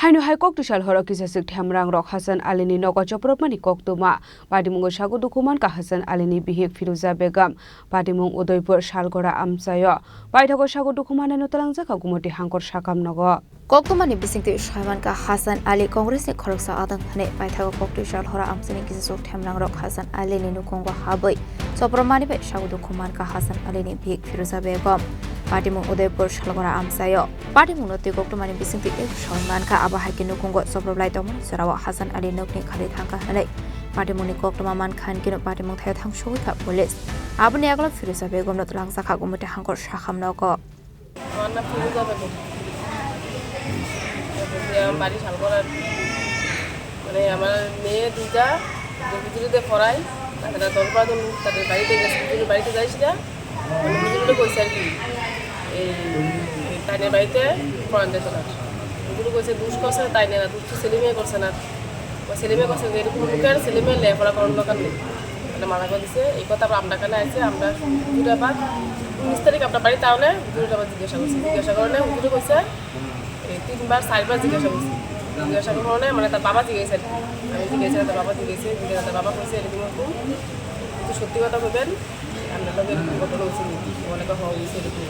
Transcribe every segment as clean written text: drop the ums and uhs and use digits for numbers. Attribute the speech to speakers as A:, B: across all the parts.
A: Hainu hai kok tushal horo kisa sik thamrang rok Hasan Alini nogo choprokmani kok tuma Padimung sagu dukuman ka Hasan Alini bihik Firuza Begum Padimung Udaipur Shalgora Amsayo Paithago sagu dukumane notalangjaka gumoti hangkor sakam nogo
B: Koktumani bisingti Shaiman ka Hasan Ali Congress ni khoroksa adang hane paithago koktushal hora amsini kisa sok thamrang rok Hasan Alini nukongwa haboi chopromani be sagu dukuman ka Hasan Alini bihik Firuza Begum Padimung Udaipur Shalgora Amsayo Padimung noti koktumani bisingti Shaiman ka abahaki nukungo soproblai tomon sarawa Hasan Ali nokni khali thangka hane Padimung ni koktuma man khan kino Padimung thaya thang shoi ka police abni agla Firuza Begum not langsa kha gumute hangkor sakham noko
C: Mana Firuza Begum বাড়ি শালগড়ার মানে আমার মেয়ে দুইটা হুজুরিতে পড়াই তারা দরবার তাদের বাড়িতে গেছে হুজুরের বাড়িতে যাইছি না মানে হুজুরে কইছে আর কি এই তাইনের বাড়িতে পড়ান যেত না হুজুরে কইছে দুষ করছে তাই না দুষ ছেলে মেয়ে করছে না ছেলে মেয়ে করছে এরকম মুখের ছেলে মেয়ে লেখাপড়া করার দরকার নেই মানে মানা করে দিছে এই কথা আমরা কানে আছে আমরা হুজুরে আবার 19 তারিখ আপনার বাড়ি তাহলে হুজুরে আবার জিজ্ঞাসা করলে হুজুরে কইছে 3বার 4বার জিজ্ঞাসা করছি জিজ্ঞাসা করলে মানে তার বাবা জিজ্ঞেসে আমি জিজ্ঞেসে তার বাবা জিজ্ঞেসে তার বাবা কইছে এরকম একটু সত্যি কথা বলবেন আমরা তো এরকম ঘটনা হয়েছে অনেক হওয়া হয়েছে এরকম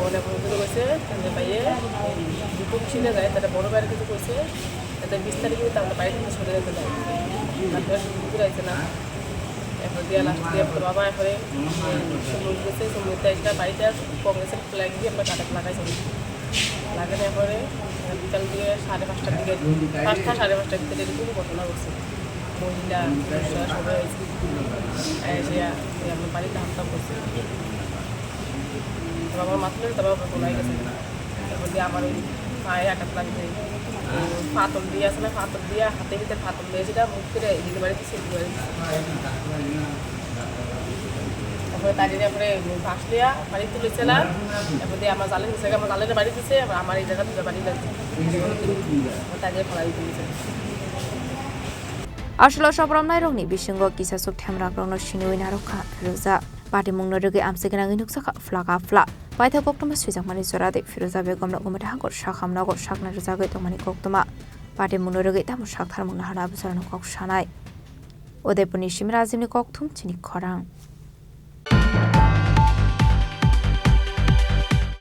C: অনেক হুজুরে কইছে তাদের বাইয়ে দুটো ছিনে যায় তারা বড় বাইরে কিছু কইছে তাদের 20 তারিখে তারা বাড়ি থেকে সরে যেতে দেয় তারপরে হুজুর আইছে না এখন দিয়া লাস্ট দিয়ে বাবা এরপরে সমুদ্র গেছে সমুদ্রে একটা বাড়িতে কংগ্রেসের ফ্ল্যাগ দিয়ে আমরা কাটাক লাগাইছি লাগানোর পরে বিকাল দিয়ে 5:30টার দিকে 5টা 5:30টার দিকে এরকম ঘটনা ঘটছে মহিলা পুরুষরা সবাই এসে আমার বাড়িতে হামলা করছে বাবার মাথায় তার বাবা বলাই গেছে তারপর দিয়ে আমার ওই পায়ে আঘাত লাগছে ফাতল দিয়ে আছে না ফাতল দিয়ে হাতে ভিতরে ফাতল দিয়ে সেটা মুখ করে এদিকে বাড়িতে সেট করে তারপরে তাড়িয়ে পরে বাঁশ দিয়া বাড়ি তুলেছিলাম তারপর দিয়ে আমার জালের হিসেবে আমার জালের বাড়ি দিচ্ছে আমার এই জায়গা দুটো বাড়ি লাগছে তাড়িয়ে ফলাই তুলেছে
B: আসলে সবরমনাই রংনি বিসঙ্গ কিসা সুক থ্যামরা রংনো সিনুই নারখা ফিরোজা Padimung nodoge amse genang inuk saka flaga fla paitha koktoma suijak mani jorade Firuza Begum no gumata hangor sakham nagor sakna rjagai tomani koktoma Padimung nodoge tamu sakthar mungna hana abusarano kok sanai Udaipur ni Shimrazimni kokthum chini khorang